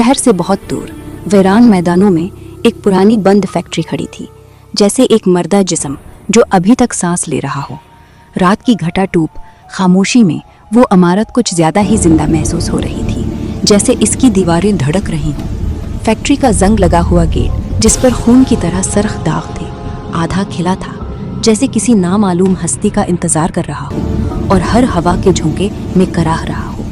शहर से बहुत दूर वीरान मैदानों में एक पुरानी बंद फैक्ट्री खड़ी थी, जैसे एक मर्दा जिस्म जो अभी तक सांस ले रहा हो। रात की घटाटूप खामोशी में वो इमारत कुछ ज़्यादा ही जिंदा महसूस हो रही थी, जैसे इसकी दीवारें धड़क रही हों। फैक्ट्री का जंग लगा हुआ गेट, जिस पर खून की तरह सरख दाग थे, आधा खिला था, जैसे किसी नामालूम हस्ती का इंतजार कर रहा हो और हर हवा के झोंके में कराह रहा हो।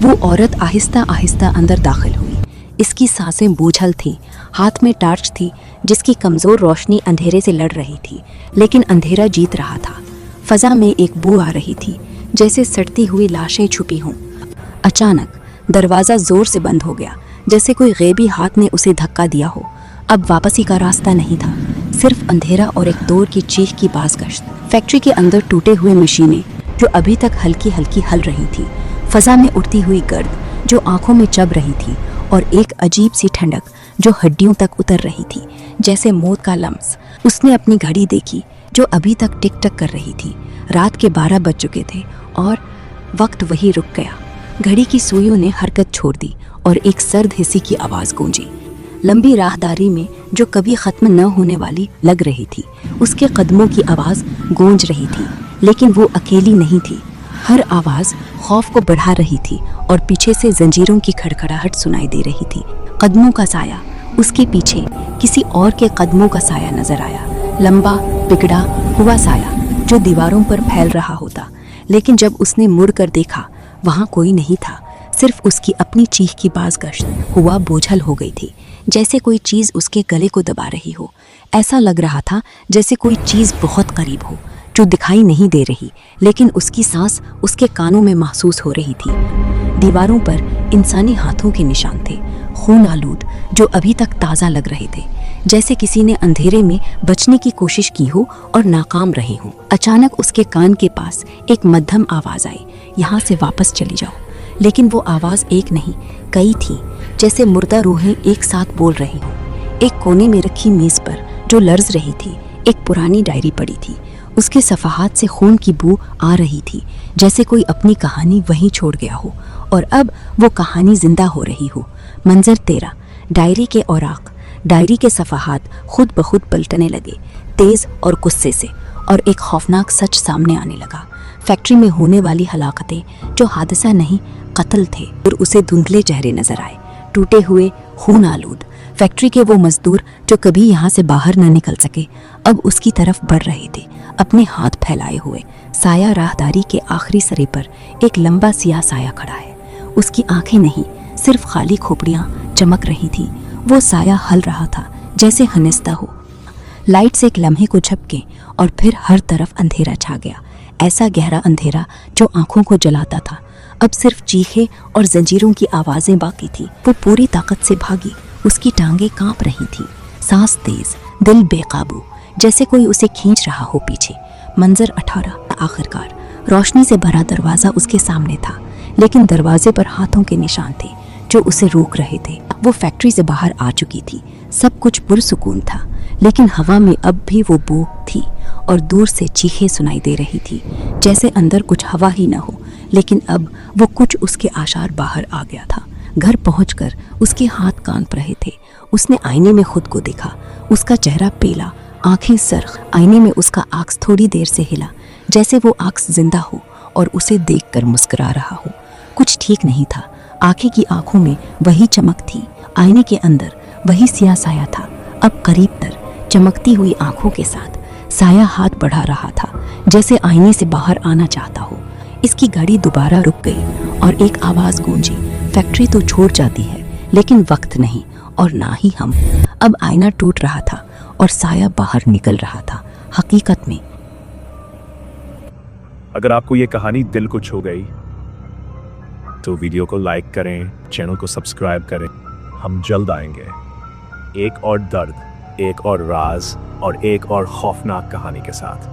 वो औरत आहिस्ता आहिस्ता अंदर दाखिल हुई। इसकी सांसें बोझल थीं, हाथ में टार्च थी जिसकी कमज़ोर रोशनी अंधेरे से लड़ रही थी, लेकिन अंधेरा जीत रहा था। फ़ज़ा में एक बू आ रही थी, जैसे सड़ती हुई लाशें छुपी हों। अचानक दरवाज़ा ज़ोर से बंद हो गया, जैसे कोई गैबी हाथ ने उसे धक्का दिया हो। अब वापसी का रास्ता नहीं था, सिर्फ अंधेरा और एक दौर की चीख की बाज़गश्त। फैक्ट्री के अंदर टूटे हुए मशीनें जो अभी तक हल्की हल्की हल रही थी, फ़ज़ा में उड़ती हुई गर्द जो आंखों में चुभ रही थी, और एक अजीब सी ठंडक जो हड्डियों तक उतर रही थी, जैसे मौत का लम्स। उसने अपनी घड़ी देखी जो अभी तक टिक टक कर रही थी। रात के 12 बज चुके थे और वक्त वही रुक गया। घड़ी की सुइयों ने हरकत छोड़ दी और एक सर्द हिस्सी की आवाज़ गूंजी। लंबी राहदारी में जो कभी ख़त्म न होने वाली लग रही थी, उसके कदमों की आवाज़ गूंज रही थी, लेकिन वो अकेली नहीं थी। हर आवाज़ खौफ को बढ़ा रही थी और पीछे से जंजीरों की खड़खड़ाहट सुनाई दे रही थी। कदमों का साया, उसके पीछे किसी और के कदमों का साया नजर आया, लंबा बिगड़ा हुआ साया जो दीवारों पर फैल रहा होता। लेकिन जब उसने मुड़ कर देखा, वहाँ कोई नहीं था, सिर्फ उसकी अपनी चीख की बाज़गश्त। हुआ बोझल हो गई थी, जैसे कोई चीज़ उसके गले को दबा रही हो। ऐसा लग रहा था जैसे कोई चीज़ बहुत करीब हो, जो दिखाई नहीं दे रही, लेकिन उसकी सांस उसके कानों में महसूस हो रही थी। दीवारों पर इंसानी हाथों के निशान थे, खून आलूद, जो अभी तक ताज़ा लग रहे थे, जैसे किसी ने अंधेरे में बचने की कोशिश की हो और नाकाम रहे हों। अचानक उसके कान के पास एक मध्यम आवाज़ आई, यहाँ से वापस चली जाओ। लेकिन वो आवाज़ एक नहीं, कई थी, जैसे मुर्दा रूहें एक साथ बोल रही हों। एक कोने में रखी मेज़ पर जो लर्ज रही थी, एक पुरानी डायरी पड़ी थी। उसके सफ़हात से खून की बू आ रही थी, जैसे कोई अपनी कहानी वहीं छोड़ गया हो और अब वो कहानी जिंदा हो रही हो। मंजर 13, डायरी के औराक, डायरी के सफ़हात खुद ब खुद पलटने लगे, तेज़ और गुस्से से, और एक खौफनाक सच सामने आने लगा। फैक्ट्री में होने वाली हलाकतें जो हादसा नहीं कत्ल थे, और उसे धुंधले चेहरे नजर आए, टूटे हुए, खून आलूद। फैक्ट्री के वो मजदूर जो कभी यहाँ से बाहर न निकल सके, अब उसकी तरफ बढ़ रहे थे, अपने हाथ फैलाए हुए। साया राहदारी के आखिरी सरे पर एक लंबा सियाह साया खड़ा है। उसकी आंखें नहीं, सिर्फ खाली खोपड़ियाँ चमक रही थी। वो साया हल रहा था, जैसे हनिस्ता हो। लाइट से एक लम्हे को झपके और फिर हर तरफ अंधेरा छा गया, ऐसा गहरा अंधेरा जो आंखों को जलाता था। अब सिर्फ चीखे और जंजीरों की आवाज़ें बाकी थी। वो पूरी ताकत से भागी, उसकी टांगें कांप रही थी, सांस तेज, दिल बेकाबू, जैसे कोई उसे खींच रहा हो पीछे। मंजर 18, आखिरकार रोशनी से भरा दरवाज़ा उसके सामने था, लेकिन दरवाजे पर हाथों के निशान थे जो उसे रोक रहे थे। वो फैक्ट्री से बाहर आ चुकी थी, सब कुछ पुरसुकून था, लेकिन हवा में अब भी वो बू थी और दूर से चीखें सुनाई दे रही थी, जैसे अंदर कुछ हवा ही न हो, लेकिन अब वो कुछ उसके आशार बाहर आ गया था। घर पहुंचकर उसके हाथ कांप रहे थे। उसने आईने में खुद को देखा, उसका चेहरा पेला, आंखें सरख। आईने में उसका आँख थोड़ी देर से हिला, जैसे वो आँख जिंदा हो और उसे देखकर मुस्कुरा रहा हो। कुछ ठीक नहीं था, आंखें की आंखों में वही चमक थी, आईने के अंदर वही सियाह साया था, अब करीब तर, चमकती हुई आंखों के साथ। साया हाथ बढ़ा रहा था, जैसे आईने से बाहर आना चाहता हो। इसकी घड़ी दोबारा रुक गई और एक आवाज़ गूंजी, फैक्ट्री तो छोड़ जाती है, लेकिन वक्त नहीं, और ना ही हम। अब आईना टूट रहा था और साया बाहर निकल रहा था। हकीकत में अगर आपको ये कहानी दिल को छू गई तो वीडियो को लाइक करें, चैनल को सब्सक्राइब करें। हम जल्द आएंगे एक और दर्द, एक और राज और एक और खौफनाक कहानी के साथ।